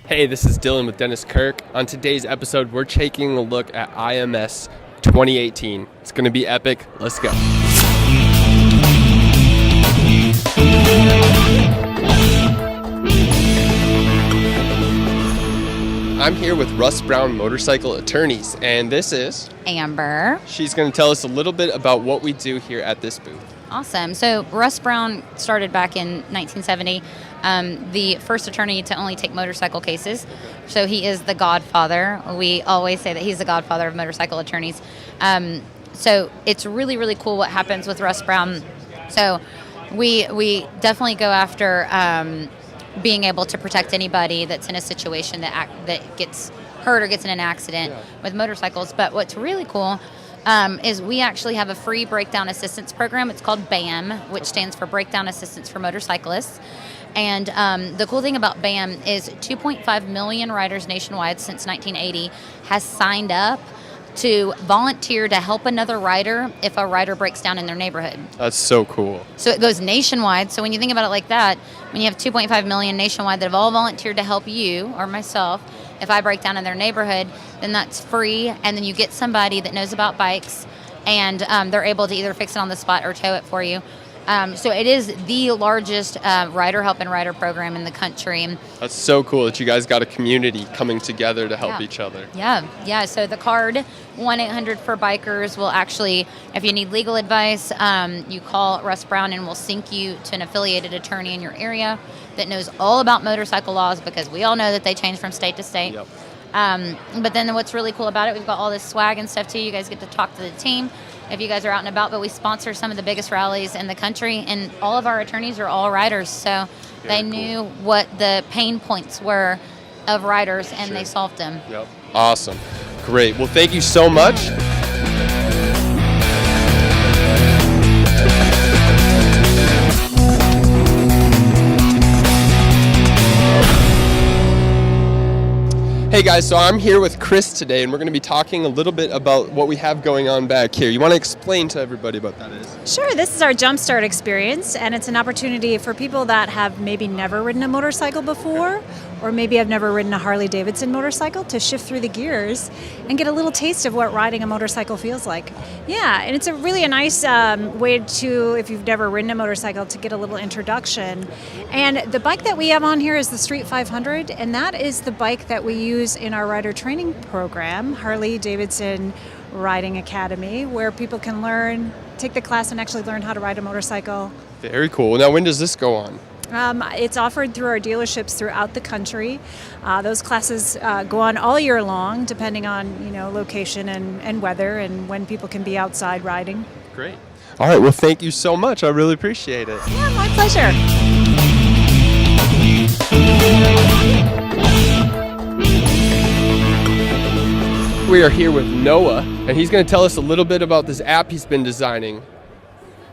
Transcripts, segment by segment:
Hey, this is Dylan with Dennis Kirk. On today's episode, we're taking a look at IMS 2018. It's going to be epic. Let's go. I'm here with Russ Brown Motorcycle Attorneys, and this is Amber. She's going to tell us a little bit about what we do here at this booth. Awesome. So Russ Brown started back in 1970, the first attorney to only take motorcycle cases. So he is the godfather. We always say that he's the godfather of motorcycle attorneys. So it's really, really cool what happens with Russ Brown. So we definitely go after being able to protect anybody that's in a situation that gets hurt or gets in an accident with motorcycles. But what's really cool is we actually have a free breakdown assistance program. It's called BAM, which stands for Breakdown Assistance for Motorcyclists. And the cool thing about BAM is 2.5 million riders nationwide since 1980 has signed up to volunteer to help another rider if a rider breaks down in their neighborhood. That's so cool. So it goes nationwide. So when you think about it like that, when you have 2.5 million nationwide that have all volunteered to help you or myself, if I break down in their neighborhood, then that's free. And then you get somebody that knows about bikes, and they're able to either fix it on the spot or tow it for you. So it is the largest rider help and rider program in the country. That's so cool that you guys got a community coming together to help each other. Yeah. So the card, 1-800-4BIKERS, will actually, if you need legal advice, you call Russ Brown and we'll sync you to an affiliated attorney in your area that knows all about motorcycle laws, because we all know that they change from state to state. Yep. But then what's really cool about it, we've got all this swag and stuff too. You guys get to talk to the team if you guys are out and about, but we sponsor some of the biggest rallies in the country, and all of our attorneys are all riders, so they knew what the pain points were of riders, and they solved them. Yep. Awesome. Great. Well, thank you so much. Hey guys, so I'm here with Chris today, and we're going to be talking a little bit about what we have going on back here. You want to explain to everybody what that is? Sure, this is our Jumpstart experience, and it's an opportunity for people that have maybe never ridden a motorcycle before, or maybe have never ridden a Harley-Davidson motorcycle, to shift through the gears and get a little taste of what riding a motorcycle feels like. Yeah, and it's a really nice way to, if you've never ridden a motorcycle, to get a little introduction. And the bike that we have on here is the Street 500, and that is the bike that we use in our rider training program, Harley-Davidson Riding Academy, where people can learn, take the class and actually learn how to ride a motorcycle. Very cool. Now, when does this go on? It's offered through our dealerships throughout the country. Those classes go on all year long, depending on location and weather and when people can be outside riding. Great. All right. Well, thank you so much. I really appreciate it. Yeah, my pleasure. We are here with Noah, and he's going to tell us a little bit about this app he's been designing.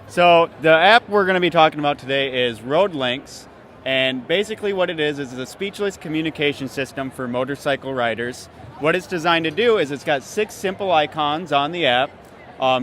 So the app we're going to be talking about today is Road Links, and basically what it is a speechless communication system for motorcycle riders. What it's designed to do is it's got 6 simple icons on the app.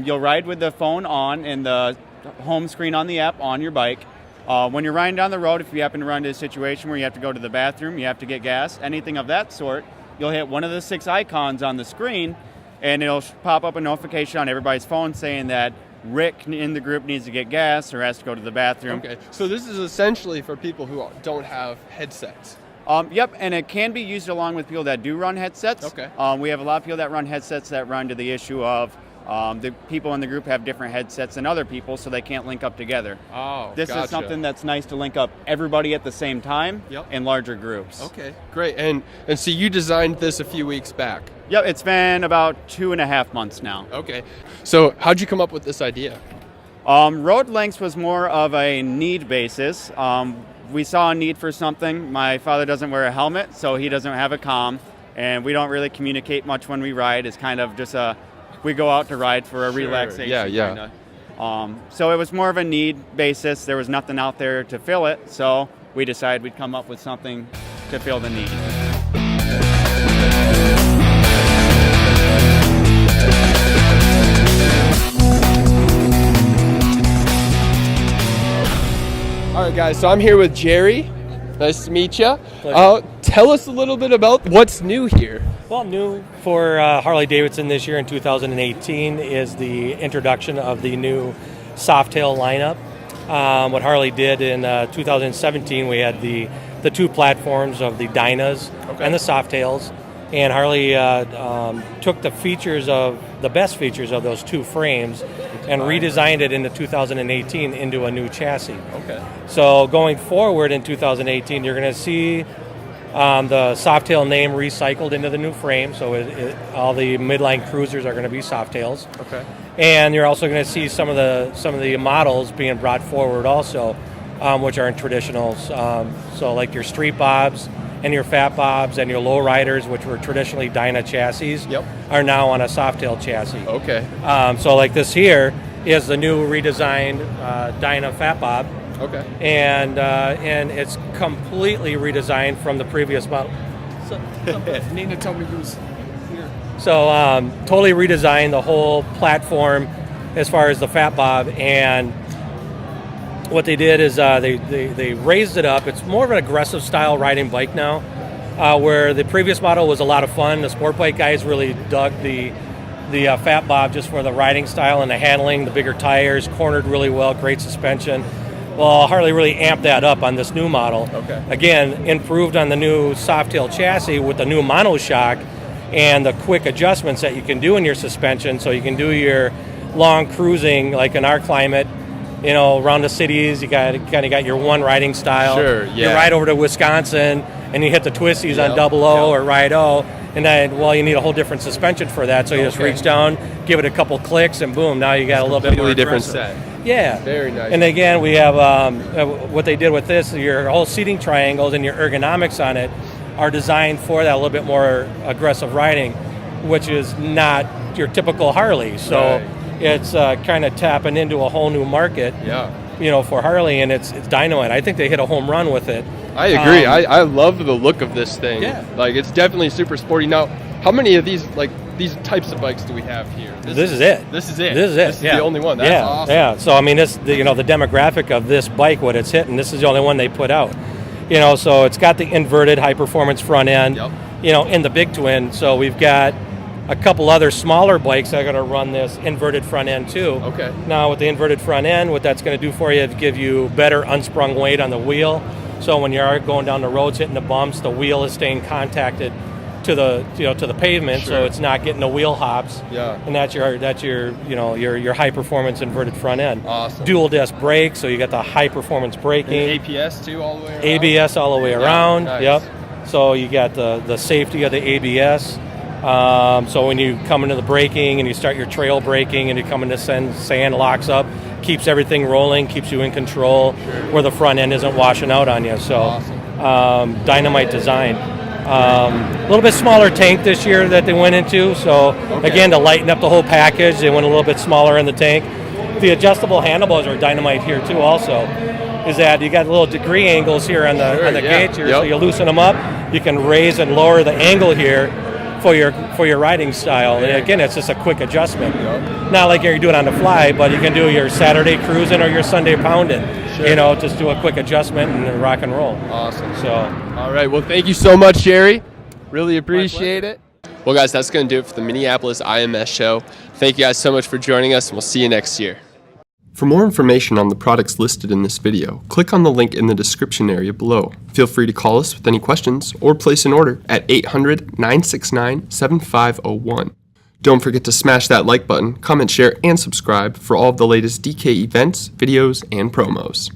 You'll ride with the phone on and the home screen on the app on your bike. When you're riding down the road, if you happen to run into a situation where you have to go to the bathroom, you have to get gas, anything of that sort, you'll hit one of the 6 icons on the screen, and it'll pop up a notification on everybody's phone saying that Rick in the group needs to get gas or has to go to the bathroom. Okay, so this is essentially for people who don't have headsets. Yep, and it can be used along with people that do run headsets. Okay. We have a lot of people that run headsets that run to the issue of the people in the group have different headsets than other people, so they can't link up together. Oh, This gotcha. is something that's nice to link up everybody at the same time in larger groups. Okay, great. And so you designed this a few weeks back. Yep, it's been about 2.5 months now. Okay. So how'd you come up with this idea? Road Links was more of a need basis. We saw a need for something. My father doesn't wear a helmet, so he doesn't have a comm, and we don't really communicate much when we ride. It's kind of just we go out to ride for a relaxation. Yeah. So it was more of a need basis. There was nothing out there to fill it, so we decided we'd come up with something to fill the need. All right, guys, so I'm here with Jerry. Nice to meet you. Pleasure. Tell us a little bit about what's new here. Well, new for Harley-Davidson this year in 2018 is the introduction of the new Softail lineup. What Harley did in 2017, we had the two platforms of the Dynas and the Softails, and Harley took the best features of those two frames and redesigned it into 2018 into a new chassis. Okay. So going forward in 2018, you're going to see the Softail name recycled into the new frame. So all the midline cruisers are going to be Softails. Okay. And you're also going to see some of the models being brought forward also, which are in traditionals. So like your Street Bobs and your Fat Bobs and your Lowriders, which were traditionally Dyna chassis, are now on a Softail chassis. Okay. So like this here is the new redesigned Dyna Fat Bob. Okay. And it's completely redesigned from the previous model. Nina told me who's here. So totally redesigned the whole platform as far as the Fat Bob, and what they did is they raised it up. It's more of an aggressive style riding bike now, where the previous model was a lot of fun. The sport bike guys really dug the Fat Bob just for the riding style and the handling, the bigger tires, cornered really well, great suspension. Well, Harley really amped that up on this new model. Okay. Again, improved on the new Softail chassis with the new monoshock and the quick adjustments that you can do in your suspension, so you can do your long cruising like in our climate. You know, around the cities, you kind of got your one riding style. Sure, yeah. You ride over to Wisconsin and you hit the twisties on 00 or Ride O, and then, well, you need a whole different suspension for that. So you just reach down, give it a couple clicks, and boom, now you got a little bit more different aggressive. set. Yeah. Very nice. And again, we have what they did with this, your whole seating triangles and your ergonomics on it are designed for that a little bit more aggressive riding, which is not your typical Harley. So it's kind of tapping into a whole new market, for Harley, and it's dynamite. I think they hit a home run with it. I agree. I love the look of this thing. Yeah. Like, it's definitely super sporty. Now, how many of these types of bikes do we have here? This is it. This is it. This is it. This is the only one. That's awesome. Yeah. So I mean, the demographic of this bike, what it's hitting, this is the only one they put out. So it's got the inverted high performance front end. In the big twin. So we've got a couple other smaller bikes that are going to run this inverted front end too. Okay. Now with the inverted front end, what that's going to do for you is give you better unsprung weight on the wheel. So when you are going down the roads, hitting the bumps, the wheel is staying contacted to the pavement, so it's not getting the wheel hops. Yeah. And that's your high performance inverted front end. Awesome. Dual disc brakes, so you got the high performance braking. And APS too, all the way around. ABS all the way around. Nice. Yep. So you got the safety of the ABS. So when you come into the braking and you start your trail braking and you come into sand locks up, keeps everything rolling, keeps you in control, where the front end isn't washing out on you. So awesome. Dynamite design. A little bit smaller tank this year that they went into. So again, to lighten up the whole package, they went a little bit smaller in the tank. The adjustable handlebars are Dynamite here too. Also, is that you got little degree angles here on the gauge here, so you loosen them up. You can raise and lower the angle here for your riding style. And again, it's just a quick adjustment. Not like you're doing on the fly, but you can do your Saturday cruising or your Sunday pounding. Just do a quick adjustment and rock and roll. Awesome. So, all right. Well, thank you so much, Jerry. Really appreciate it. Well, guys, that's going to do it for the Minneapolis IMS show. Thank you guys so much for joining us, and we'll see you next year. For more information on the products listed in this video, click on the link in the description area below. Feel free to call us with any questions or place an order at 800-969-7501. Don't forget to smash that like button, comment, share, and subscribe for all of the latest DK events, videos, and promos.